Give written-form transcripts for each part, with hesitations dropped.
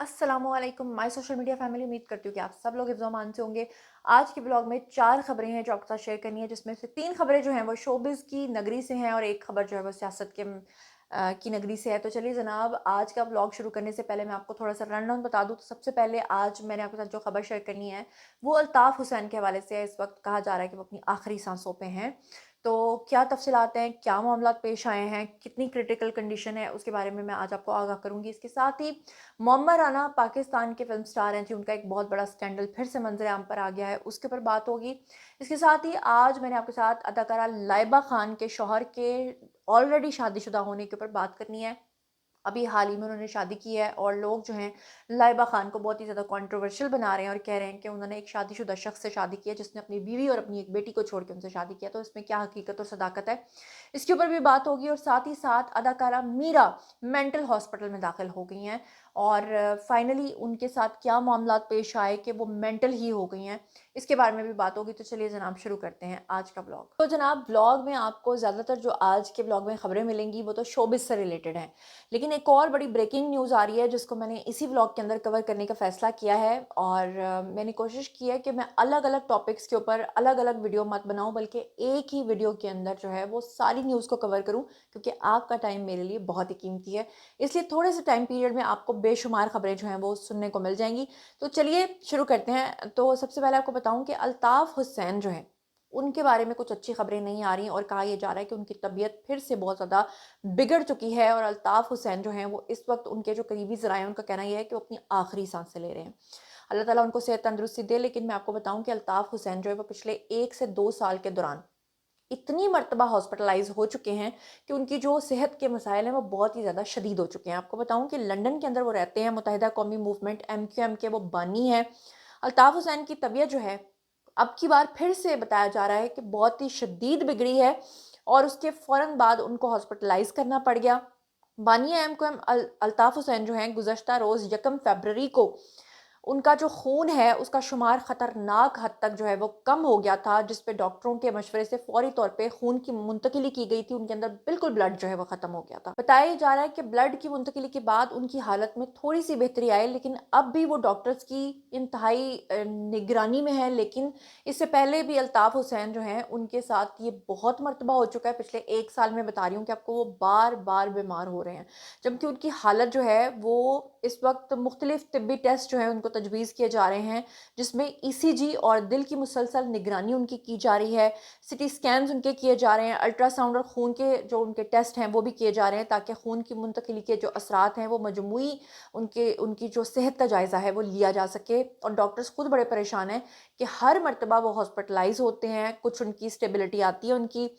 अस्सलामुअलैकुम my social media family. उम्मीद करती हूँ कि आप सब लोग हिफ्ज़ अमान से होंगे। आज के ब्लॉग में 4 खबरें हैं जो आपके साथ शेयर करनी है, जिसमें से 3 खबरें जो हैं वो शोबिज़ की नगरी से हैं और 1 खबर जो है वो सियासत के की नगरी से है। तो चलिए जनाब, आज का ब्लॉग शुरू करने से पहले मैं आपको थोड़ा-सा रनडाउन बता दूँ। तो सबसे पहले आज मैंने आपके साथ जो खबर शेयर करनी है वो अल्ताफ़ हुसैन के हवाले से है। इस वक़्त कहा जा रहा है कि वो अपनी आखिरी सांसों पे हैं। तो क्या तफ़सीलात हैं, क्या मामलात पेश आए हैं, कितनी क्रिटिकल कंडीशन है, उसके बारे में मैं आज आपको आगाह करूँगी। इसके साथ ही मोअम्मर राना पाकिस्तान के फ़िल्म स्टार हैं जी, उनका एक बहुत बड़ा स्कैंडल फिर से मंज़र-ए-आम पर आ गया है, उसके ऊपर बात होगी। इसके साथ ही आज मैंने आपके साथ अदाकारा लाइबा खान के शौहर के ऑलरेडी शादीशुदा होने के ऊपर बात करनी है। अभी हाल ही में उन्होंने शादी की है और लोग जो हैं लाइबा खान को बहुत ही ज़्यादा कंट्रोवर्शियल बना रहे हैं और कह रहे हैं कि उन्होंने एक शादीशुदा शख्स से शादी की है जिसने अपनी बीवी और अपनी एक बेटी को छोड़ के उनसे शादी किया। तो इसमें क्या हकीकत और सदाकत है, इसके ऊपर भी बात होगी। और साथ ही साथ अदाकारा मीरा मेंटल हॉस्पिटल में दाखिल हो गई हैं और फाइनली उनके साथ क्या मामलात पेश आए कि वो मेंटल ही हो गई हैं, इसके बारे में भी बात होगी। तो चलिए जनाब, शुरू करते हैं आज का ब्लॉग। तो जनाब, ब्लॉग में आपको ज़्यादातर जो आज के ब्लॉग में खबरें मिलेंगी वो तो शोबिस से रिलेटेड हैं, लेकिन एक और बड़ी ब्रेकिंग न्यूज़ आ रही है जिसको मैंने इसी व्लॉग के अंदर कवर करने का फ़ैसला किया है। और मैंने कोशिश की है कि मैं अलग-अलग टॉपिक्स के ऊपर अलग-अलग वीडियो मत बनाऊँ, बल्कि एक ही वीडियो के अंदर जो है वो सारी न्यूज़ को कवर करूँ, क्योंकि आपका टाइम मेरे लिए बहुत ही कीमती है। इसलिए थोड़े से टाइम पीरियड में आपको बेशुमार खबरें जो हैं वो सुनने को मिल जाएँगी। तो चलिए शुरू करते हैं। तो सबसे पहले आपको बताऊँ कि अल्ताफ़ हुसैन जो हैं, उनके बारे में कुछ अच्छी खबरें नहीं आ रही और कहा यह जा रहा है कि उनकी तबीयत फिर से बहुत ज़्यादा बिगड़ चुकी है। और अल्ताफ़ हुसैन जो हैं वो इस वक़्त, उनके जो करीबी ज़राए हैं उनका कहना ये है कि वो अपनी आखिरी सांसें ले रहे हैं। अल्लाह ताला उनको सेहत तंदुरुस्ती दे। लेकिन मैं आपको बताऊँ कि अल्ताफ़ हुसैन जो है वो पिछले 1 से 2 साल के दौरान इतनी मर्तबा हॉस्पिटलाइज़ हो चुके हैं कि उनकी जो सेहत के मसाइल हैं वो बहुत ही ज़्यादा शदीद हो चुके हैं। आपको बताऊँ कि लंदन के अंदर वो रहते हैं, मुत्तहिदा कौमी मूवमेंट MQM के वो बानी हैं। अल्ताफ़ हुसैन की तबीयत जो है, अब की बार फिर से बताया जा रहा है कि बहुत ही शदीद बिगड़ी है और उसके फ़ौरन बाद उनको हॉस्पिटलाइज़ करना पड़ गया। बानिया MQM अल्ताफ़ हुसैन जो हैं, गुज़श्ता रोज़ 1 फ़रवरी को उनका जो खून है उसका शुमार ख़तरनाक हद तक जो है वो कम हो गया था, जिस पे डॉक्टरों के मशवरे से फ़ौरी तौर पे खून की मुंतकिली की गई थी। उनके अंदर बिल्कुल ब्लड जो है वो ख़त्म हो गया था। बताया जा रहा है कि ब्लड की मुंतकिली के बाद उनकी हालत में थोड़ी-सी बेहतरी आई, लेकिन अब भी वो डॉक्टर्स की इंतहाई निगरानी में है। लेकिन इससे पहले भी अल्ताफ़ हुसैन जो हैं, उनके साथ ये बहुत मर्तबा हो चुका है। पिछले 1 साल में बता रही हूँ कि आपको, वो बार-बार बीमार हो रहे हैं। जबकि उनकी हालत जो है वो इस वक़्त मुख्तलिफ़ तिब्बी टेस्ट जो हैं उनको तजवीज़ किए जा रहे हैं, जिसमें ECG और दिल की मुसलसल निगरानी उनकी की जा रही है, सीटी स्कैन्स उनके किए जा रहे हैं, अल्ट्रासाउंड और खून के जो उनके टेस्ट हैं वो भी किए जा रहे हैं, ताकि खून की मुंतकिली के जो असरात हैं वो मजमूई उनके उनकी जो सेहत का जायज़ा है वो लिया जा सके। और डॉक्टर्स खुद बड़े परेशान हैं कि हर मर्तबा वो हॉस्पिटलाइज़ होते हैं, कुछ उनकी स्टेबिलिटी आती है उनकी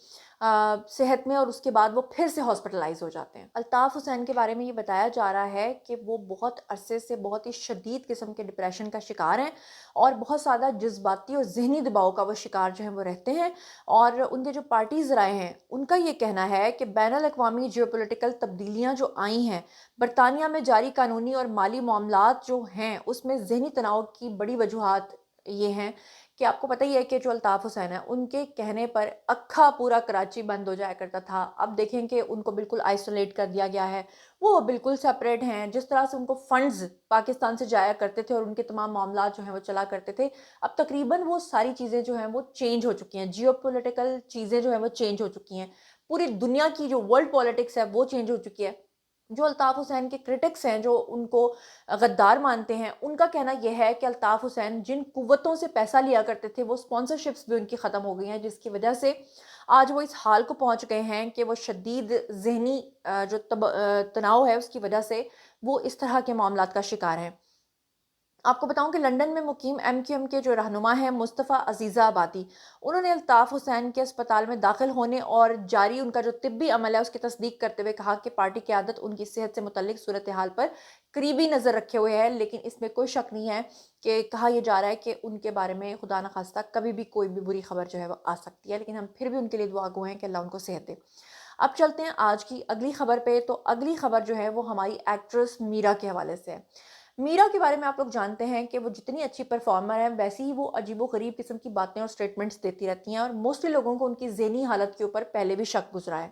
सेहत में और उसके बाद वो फिर से हॉस्पिटलाइज़ हो जाते हैं। अल्ताफ़ हुसैन के बारे में ये बताया जा रहा है कि वो बहुत अरसे से बहुत ही शदीद किस्म के डिप्रेशन का शिकार हैं और बहुत ज़्यादा जज़्बाती और ज़हनी दबाव का वो शिकार जो है वो रहते हैं। और उनके जो पार्टीज़ राय हैं, उनका ये कहना है कि बैनुल-अक़वामी जियोपॉलिटिकल तब्दीलियाँ जो आई हैं, बरतानिया में जारी कानूनी और माली मामलात जो हैं, उसमें ज़हनी तनाव की बड़ी वजूहात ये हैं कि आपको पता ही है कि जो अल्ताफ़ हुसैन हैं, उनके कहने पर अक्खा पूरा कराची बंद हो जाया करता था। अब देखें कि उनको बिल्कुल आइसोलेट कर दिया गया है, वो बिल्कुल सेपरेट हैं। जिस तरह से उनको फंड्स पाकिस्तान से जाया करते थे और उनके तमाम मामलात जो हैं वो चला करते थे, अब तकरीबन वो सारी चीज़ें जो हैं वो चेंज हो चुकी हैं। जियोपॉलिटिकल चीज़ें जो हैं वो चेंज हो चुकी हैं। पूरी दुनिया की जो वर्ल्ड पॉलिटिक्स है वो चेंज हो चुकी है। जो अल्ताफ़ हुसैन के क्रिटिक्स हैं, जो उनको गद्दार मानते हैं, उनका कहना यह है कि अल्ताफ़ हुसैन जिन कुव्वतों से पैसा लिया करते थे, वो स्पॉन्सरशिप्स भी उनकी ख़त्म हो गई हैं, जिसकी वजह से आज वो इस हाल को पहुँच गए हैं कि वो शदीद ज़हनी जो तनाव है उसकी वजह से वो इस तरह के मामलात का शिकार हैं। आपको बताऊं कि लंदन में मुकीम MQM के जो रहनुमा हैं मुस्तफ़ा अजीज़ा आबादी, उन्होंने अल्ताफ़ हुसैन के अस्पताल में दाखिल होने और जारी उनका जो तिब्बी अमल है उसकी तस्दीक करते हुए कहा कि पार्टी क़यादत उनकी सेहत से मुतल्लिक सूरत हाल पर करीबी नज़र रखे हुए है। लेकिन इसमें कोई शक नहीं है कि कहा यह जा रहा है कि उनके बारे में खुदा न खास्ता कभी भी कोई भी बुरी खबर जो है वो आ सकती है, लेकिन हम फिर भी उनके लिए दुआ गो हैं कि अल्लाह उनको सेहत दे। अब चलते हैं आज की अगली खबर पे। तो अगली खबर जो है वो हमारी एक्ट्रेस मीरा के हवाले से है। मीरा के बारे में आप लोग जानते हैं कि वो जितनी अच्छी परफॉर्मर है, वैसे ही वो अजीबो-गरीब किस्म की बातें और स्टेटमेंट्स देती रहती हैं और मोस्टली लोगों को उनकी ज़हनी हालत के ऊपर पहले भी शक गुज़रा है।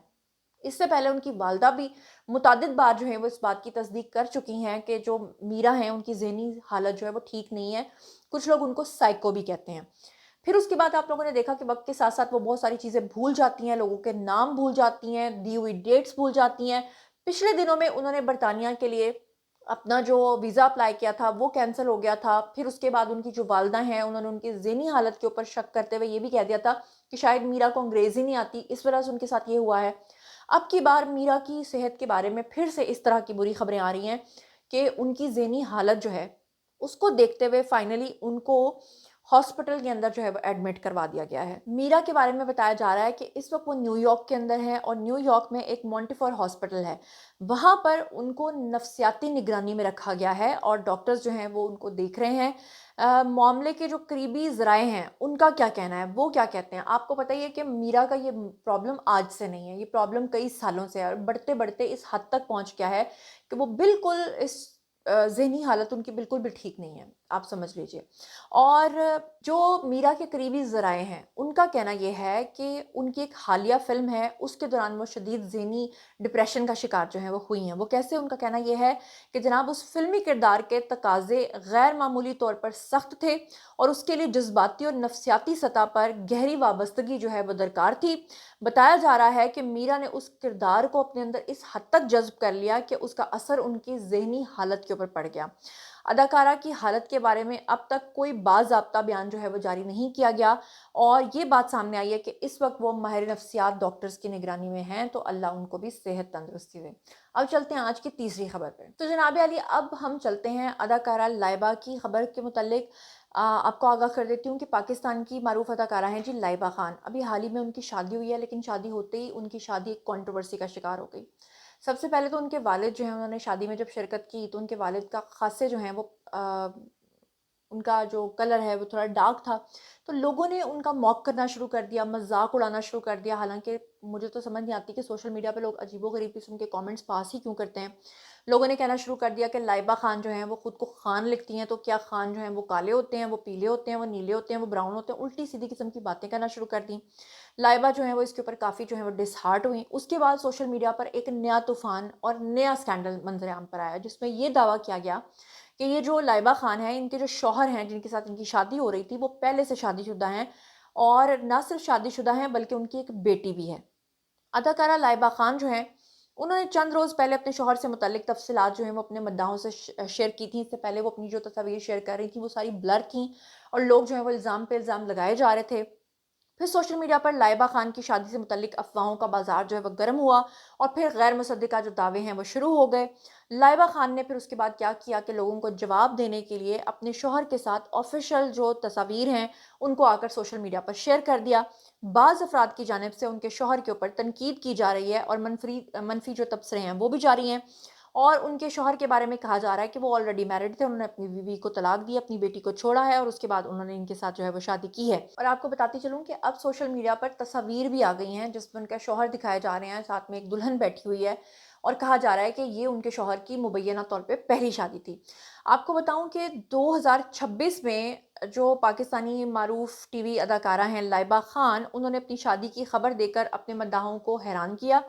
इससे पहले उनकी वालिदा भी मुतअद्दिद बार जो है वो इस बात की तस्दीक कर चुकी हैं कि जो मीरा हैं उनकी ज़हनी हालत जो है वो ठीक नहीं है। कुछ लोग उनको साइको भी कहते हैं। फिर उसके बाद आप लोगों ने देखा कि वक़्त के साथ-साथ वो बहुत सारी चीज़ें भूल जाती हैं, लोगों के नाम भूल जाती हैं, दी हुई डेट्स भूल जाती हैं। पिछले दिनों में उन्होंने बरतानिया के लिए अपना जो वीज़ा अप्लाई किया था वो कैंसल हो गया था। फिर उसके बाद उनकी जो वालिदा हैं उन्होंने उनकी ज़हनी हालत के ऊपर शक करते हुए ये भी कह दिया था कि शायद मीरा को अंग्रेज़ी नहीं आती, इस वजह से उनके साथ ये हुआ है। अब की बार मीरा की सेहत के बारे में फिर से इस तरह की बुरी खबरें आ रही हैं कि उनकी ज़हनी हालत जो है, उसको देखते हुए फाइनली उनको हॉस्पिटल के अंदर जो है वो एडमिट करवा दिया गया है। मीरा के बारे में बताया जा रहा है कि इस वक़्त वो न्यूयॉर्क के अंदर हैं और न्यूयॉर्क में एक मॉन्टिफोर हॉस्पिटल है। वहाँ पर उनको नफ़सियाती निगरानी में रखा गया है और डॉक्टर्स जो हैं वो उनको देख रहे हैं। मामले के जो करीबी ज़राए हैं, उनका क्या कहना है, वो क्या कहते हैं? आपको पता ही है कि मीरा का ये प्रॉब्लम आज से नहीं है, ये प्रॉब्लम कई सालों से है और बढ़ते-बढ़ते इस हद तक पहुँच गया है कि वो बिल्कुल इस ज़हनी हालत उनकी बिल्कुल भी ठीक नहीं है, आप समझ लीजिए। और जो मीरा के करीबी ज़राए हैं, उनका कहना ये है कि उनकी एक हालिया फ़िल्म है, उसके दौरान वो शदीद ज़हनी डिप्रेशन का शिकार जो हैं वो हुई हैं। वो कैसे? उनका कहना ये है कि जनाब उस फ़िल्मी किरदार के तकाज़े गैर मामूली तौर पर सख्त थे और उसके लिए जज़्बाती और नफ़सियाती सतह पर गहरी वाबस्तगी जो है वो दरकार थी। बताया जा रहा है कि मीरा ने उस किरदार को अपने अंदर इस हद तक जज़्ब कर लिया कि उसका असर उनकी ज़हनी हालत के ऊपर पड़ गया। अदाकारा की हालत के बारे में अब तक कोई बाज़ाब्ता बयान जो है वो जारी नहीं किया गया और ये बात सामने आई है कि इस वक़्त वो माहिर नफ्सियात डॉक्टर्स की निगरानी में हैं, तो अल्लाह उनको भी सेहत तंदुरुस्ती दे। अब चलते हैं आज की तीसरी खबर पे। तो जनाब अली, अब हम चलते हैं अदाकारा लाइबा की खबर के मुतालिक। आपको आगाह कर देती हूँ कि पाकिस्तान की मारूफ अदाकारा हैं जी लाइबा खान। अभी हाल ही में उनकी शादी हुई है, लेकिन शादी होते ही उनकी शादी एक कंट्रोवर्सी का शिकार हो गई। सबसे पहले तो उनके वालिद जो हैं, उन्होंने शादी में जब शिरकत की तो उनके वालिद का ख़ासे जो हैं वो उनका जो कलर है वो थोड़ा डार्क था। तो लोगों ने उनका मॉक करना शुरू कर दिया, मज़ाक उड़ाना शुरू कर दिया। हालाँकि मुझे तो समझ नहीं आती कि सोशल मीडिया पे लोग अजीबो-गरीब किस्म के कमेंट्स पास ही क्यों करते हैं। लोगों ने कहना शुरू कर दिया कि लाइबा खान जो हैं वो खुद को खान लिखती हैं, तो क्या खान जो हैं वो काले होते हैं, वो पीले होते हैं, वो नीले होते हैं, वो ब्राउन होते हैं, उल्टी-सीधी किस्म की बातें करना शुरू कर दी। लाइबा जो है वो इसके ऊपर काफ़ी जो है वो डिसहार्ट हुई। उसके बाद सोशल मीडिया पर एक नया तूफ़ान और नया स्कैंडल मंज़र-ए-आम पर आया, जिसमें ये दावा किया गया कि ये जो लाइबा खान हैं, इनके जो शौहर हैं, जिनके साथ इनकी शादी हो रही थी, वो पहले से शादीशुदा हैं और ना सिर्फ़ शादीशुदा हैं, बल्कि उनकी एक बेटी भी है। अदाकारा लाइबा खान जो हैं, उन्होंने चंद रोज़ पहले अपने शौहर से मुतल्लिक तफ़सीलात जो हैं वो अपने मद्दाहों से शेयर की थी। इससे पहले वो अपनी जो तस्वीर शेयर कर रही थी, वो सारी ब्लर थीं और लोग जो हैं वो इल्ज़ाम पे इल्ज़ाम लगाए जा रहे थे। फिर सोशल मीडिया पर लाइबा खान की शादी से मुतल्लिक अफ़वाहों का बाज़ार जो है वो गर्म हुआ और फिर गैर मुसद्दिक़ा जो दावे हैं वो शुरू हो गए। लाइबा खान ने फिर उसके बाद क्या किया कि लोगों को जवाब देने के लिए अपने शौहर के साथ ऑफ़िशियल जो तस्वीर हैं, उनको आकर सोशल मीडिया पर शेयर कर दिया। बाज़ अफ़राद की जानिब से उनके शौहर के ऊपर तनकीद की जा रही है और मनफ़ी जो तबसरे हैं वो भी जारी हैं। और उनके शौहर के बारे में कहा जा रहा है कि वो ऑलरेडी मैरिड थे, उन्होंने अपनी बीवी को तलाक दी, अपनी बेटी को छोड़ा है और उसके बाद उन्होंने इनके साथ जो है वो शादी की है। और आपको बताती चलूँ कि अब सोशल मीडिया पर तस्वीर भी आ गई हैं जिसमें उनके शौहर दिखाए जा रहे हैं, साथ में एक दुल्हन बैठी हुई है और कहा जा रहा है कि ये उनके शौहर की मुबैना तौर पे पहली शादी थी। आपको बताऊँ कि 2026 में जो पाकिस्तानी मारूफ टीवी अदाकारा हैं लाइबा खान, उन्होंने अपनी शादी की खबर देकर अपने मद्दाहों को हैरान किया।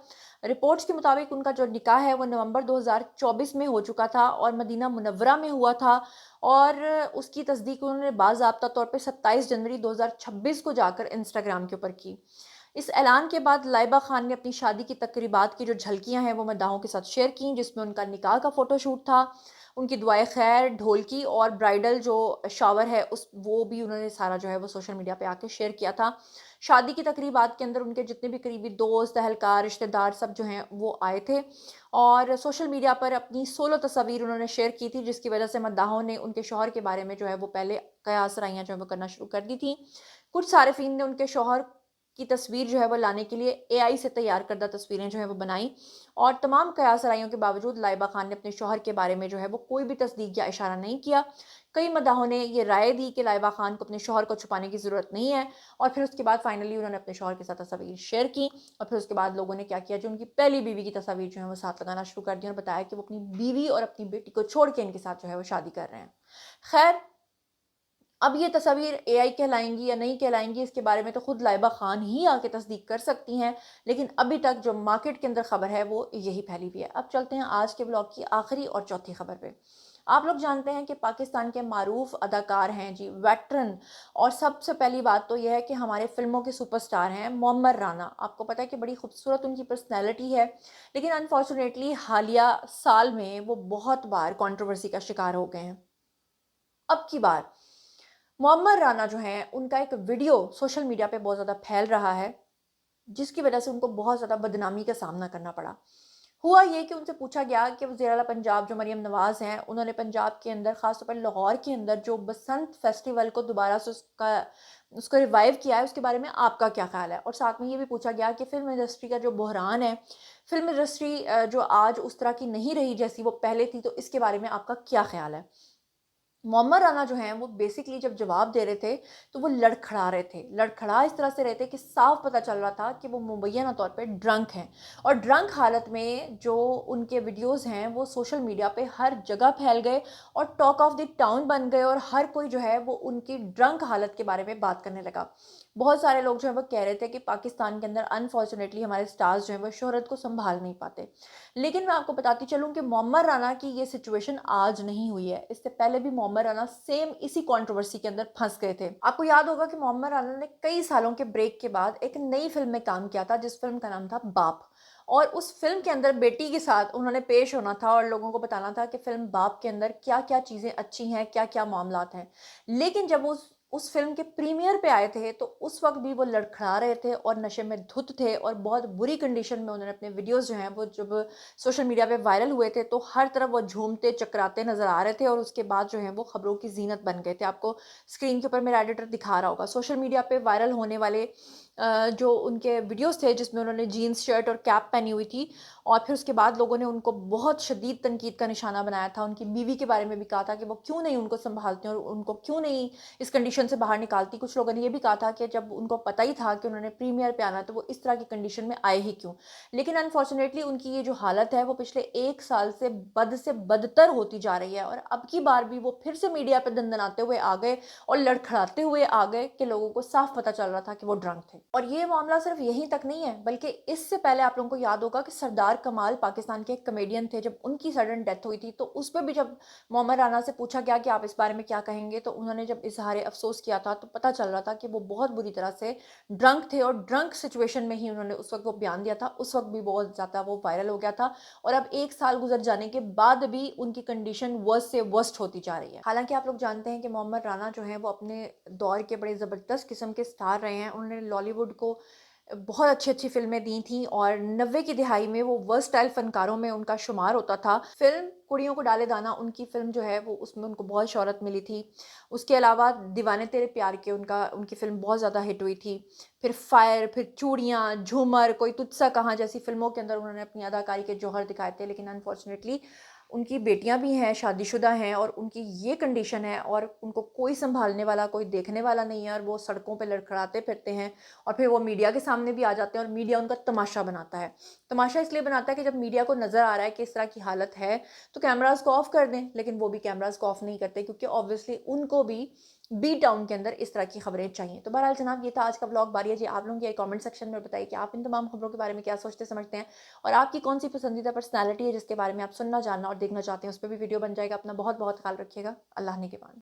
रिपोर्ट्स के मुताबिक उनका जो निकाह है वो नवंबर 2024 में हो चुका था और मदीना मुनव्वरा में हुआ था और उसकी तस्दीक उन्होंने बाज़ाब्ता तौर पे 27 जनवरी 2026 को जाकर इंस्टाग्राम के ऊपर की। इस ऐलान के बाद लाइबा खान ने अपनी शादी की तकरीबात की जो झलकियां हैं वो मद्दाहों के साथ शेयर की, जिसमें उनका निकाह का फ़ोटोशूट था, उनकी दुआए खैर, ढोलकी और ब्राइडल जो शावर है उस वो भी उन्होंने सारा जो है वो सोशल मीडिया पे आके शेयर किया था। शादी की तकरीबात के अंदर उनके जितने भी करीबी दोस्त, अहलकार, रिश्तेदार सब जो हैं वो आए थे और सोशल मीडिया पर अपनी सोलो तस्वीर उन्होंने शेयर की थी, जिसकी वजह से मद्दाहों ने उनके शौहर के बारे में जो है वो पहले कयास-राइयाँ जो है वो करना शुरू कर दी थी। कुछ सारिफ़ीन ने उनके शौहर की तस्वीर जो है वो लाने के लिए एआई से तैयार करदा तस्वीरें जो हैं वो बनाई और तमाम कयास-आराइयों के बावजूद लाइबा खान ने अपने शौहर के बारे में जो है वो कोई भी तस्दीक या इशारा नहीं किया। कई मद्दाहों ने ये राय दी कि लाइबा खान को अपने शौहर को छुपाने की ज़रूरत नहीं है और फिर उसके बाद फाइनली उन्होंने अपने शौहर के साथ तस्वीर शेयर की और फिर उसके बाद लोगों ने क्या किया, जो उनकी पहली बीवी की तस्वीर जो है वो साथ लगाना शुरू कर दी और बताया कि वो अपनी बीवी और अपनी बेटी को छोड़ के इनके साथ जो है वो शादी कर रहे हैं। खैर, اب یہ تصاویر AI کہلائیں گی یا نہیں کہلائیں گی، اس کے بارے میں تو خود لائبہ خان ہی آ کے تصدیق کر سکتی ہیں، لیکن ابھی تک جو مارکیٹ کے اندر خبر ہے وہ یہی پھیلی ہوئی ہے۔ اب چلتے ہیں آج کے بلاگ کی آخری اور چوتھی خبر پہ۔ آپ لوگ جانتے ہیں کہ پاکستان کے معروف اداکار ہیں جی، ویٹرن، اور سب سے پہلی بات تو یہ ہے کہ ہمارے فلموں کے سپر سٹار ہیں معمر رانا۔ آپ کو پتہ ہے کہ بڑی خوبصورت ان کی پرسنالٹی ہے، لیکن انفارچونیٹلی حالیہ سال میں وہ بہت بار کنٹروورسی کا شکار ہو گئے ہیں۔ اب کی بار معمر رانا جو ہیں، ان کا ایک ویڈیو سوشل میڈیا پہ بہت زیادہ پھیل رہا ہے، جس کی وجہ سے ان کو بہت زیادہ بدنامی کا سامنا کرنا پڑا۔ ہوا یہ کہ ان سے پوچھا گیا کہ وزیر اعلیٰ پنجاب جو مریم نواز ہیں، انہوں نے پنجاب کے اندر خاص طور پر لاہور کے اندر جو بسنت فیسٹیول کو دوبارہ سے اس کو ریوائیو کیا ہے، اس کے بارے میں آپ کا کیا خیال ہے؟ اور ساتھ میں یہ بھی پوچھا گیا کہ فلم انڈسٹری کا جو بحران ہے، فلم انڈسٹری جو آج اس طرح کی نہیں رہی جیسی وہ پہلے تھی، تو اس کے بارے میں آپ کا کیا خیال ہے؟ معمر رانا جو ہیں وہ بیسکلی جب جواب دے رہے تھے تو وہ لڑکھڑا رہے تھے، لڑکھڑا اس طرح سے رہے تھے کہ صاف پتہ چل رہا تھا کہ وہ مبینہ طور پہ ڈرنک ہیں، اور ڈرنک حالت میں جو ان کے ویڈیوز ہیں وہ سوشل میڈیا پہ ہر جگہ پھیل گئے اور ٹاک آف دی ٹاؤن بن گئے، اور ہر کوئی جو ہے وہ ان کی ڈرنک حالت کے بارے میں بات کرنے لگا۔ بہت سارے لوگ جو ہیں وہ کہہ رہے تھے کہ پاکستان کے اندر انفارچونیٹلی ہمارے سٹارز جو ہیں وہ شہرت کو سنبھال نہیں پاتے، لیکن میں آپ کو بتاتی چلوں کہ معمر رانا کی یہ سچویشن آج نہیں ہوئی ہے، اس سے پہلے بھی معمر رانا سیم اسی کنٹروورسی کے اندر پھنس گئے تھے۔ آپ کو یاد ہوگا کہ معمر رانا نے کئی سالوں کے بریک کے بعد ایک نئی فلم میں کام کیا تھا، جس فلم کا نام تھا باپ، اور اس فلم کے اندر بیٹی کے ساتھ انہوں نے پیش ہونا تھا اور لوگوں کو بتانا تھا کہ فلم باپ کے اندر کیا کیا چیزیں اچھی ہیں، کیا کیا معاملات ہیں، لیکن جب اس فلم کے پریمیئر پہ آئے تھے تو اس وقت بھی وہ لڑکھڑا رہے تھے اور نشے میں دھت تھے، اور بہت بری کنڈیشن میں انہوں نے اپنے ویڈیوز جو ہیں وہ جب سوشل میڈیا پہ وائرل ہوئے تھے تو ہر طرف وہ جھومتے چکراتے نظر آ رہے تھے، اور اس کے بعد جو ہیں وہ خبروں کی زینت بن گئے تھے۔ آپ کو اسکرین کے اوپر میرا ایڈیٹر دکھا رہا ہوگا سوشل میڈیا پہ وائرل ہونے والے جو ان کے ویڈیوز تھے، جس میں انہوں نے جینز شرٹ اور کیپ پہنی ہوئی تھی، اور پھر اس کے بعد لوگوں نے ان کو بہت شدید تنقید کا نشانہ بنایا تھا۔ ان کی بیوی کے بارے میں بھی کہا تھا کہ وہ کیوں نہیں ان کو سنبھالتے ہیں اور ان کو کیوں نہیں اس کنڈیشن سے باہر نکالتی۔ کچھ لوگوں نے یہ بھی کہا تھا کہ جب ان کو پتہ ہی تھا کہ انہوں نے پریمیئر پہ آنا تو وہ اس طرح کی کنڈیشن میں آئے ہی کیوں۔ لیکن انفارچونیٹلی ان کی یہ جو حالت ہے وہ پچھلے ایک سال سے بدتر ہوتی جا رہی ہے، اور اب کی بار بھی وہ پھر سے میڈیا پہ دندناتے ہوئے آ گئے اور لڑکھڑاتے ہوئے آ گئے کہ لوگوں کو صاف پتہ چل رہا تھا کہ وہ ڈرنک تھے۔ اور یہ معاملہ صرف یہیں تک نہیں ہے، بلکہ اس سے پہلے آپ لوگوں کو یاد ہوگا کہ سردار کمال پاکستان کے ایک کمیڈین تھے، جب ان کی سڈن ڈیتھ ہوئی تھی تو اس پہ بھی جب معمر رانا سے پوچھا گیا کہ آپ اس بارے میں کیا کہیں گے، تو انہوں نے جب اظہار افسوس کیا تھا تو پتہ چل رہا تھا کہ وہ بہت بری طرح سے ڈرنک تھے، اور ڈرنک سچویشن میں ہی انہوں نے اس وقت وہ بیان دیا تھا، اس وقت بھی بہت زیادہ وہ وائرل ہو گیا تھا، اور اب ایک سال گزر جانے کے بعد بھی ان کی کنڈیشن ورس سے ورسٹ ہوتی جا رہی ہے۔ حالانکہ آپ لوگ جانتے ہیں کہ معمر رانا جو ہیں وہ اپنے دور کے بڑے زبردست قسم کے سٹار رہے ہیں، انہوں نے لالی ووڈ کو بہت اچھی اچھی فلمیں دی تھیں، اور 90 کی دہائی میں وہ ورسٹائل فنکاروں میں ان کا شمار ہوتا تھا۔ فلم کڑیوں کو ڈالے دانا ان کی فلم جو ہے وہ اس میں ان کو بہت شہرت ملی تھی، اس کے علاوہ دیوانے تیرے پیار کے ان کی فلم بہت زیادہ ہٹ ہوئی تھی، پھر فائر، پھر چوڑیاں، جھومر، کوئی تجھ سا کہاں جیسی فلموں کے اندر انہوں نے اپنی اداکاری کے جوہر دکھائے تھے، لیکن انفارچونیٹلی ان کی بیٹیاں بھی ہیں، شادی شدہ ہیں، اور ان کی یہ کنڈیشن ہے اور ان کو کوئی سنبھالنے والا، کوئی دیکھنے والا نہیں ہے، اور وہ سڑکوں پہ لڑکھڑاتے پھرتے ہیں، اور پھر وہ میڈیا کے سامنے بھی آ جاتے ہیں اور میڈیا ان کا تماشا بناتا ہے۔ تماشا اس لیے بناتا ہے کہ جب میڈیا کو نظر آ رہا ہے کہ اس طرح کی حالت ہے تو کیمراز کو آف کر دیں، لیکن وہ بھی کیمراز کو آف نہیں کرتے، کیونکہ آبویسلی ان کو بھی بی ٹاؤن کے اندر اس طرح کی خبریں چاہیے۔ تو بہرحال جناب یہ تھا آج کا بلاگ، باری ہے جی آپ لوگوں کی کامنٹ سیکشن میں بتائیے کہ آپ ان تمام خبروں کے بارے میں کیا سوچتے سمجھتے ہیں، اور آپ کی کون سی پسندیدہ پرسنالٹی ہے جس کے بارے میں آپ سننا، جاننا اور دیکھنا چاہتے ہیں، اس پہ بھی ویڈیو بن جائے گا۔ اپنا بہت بہت خیال رکھیے گا۔ اللہ نگہبان۔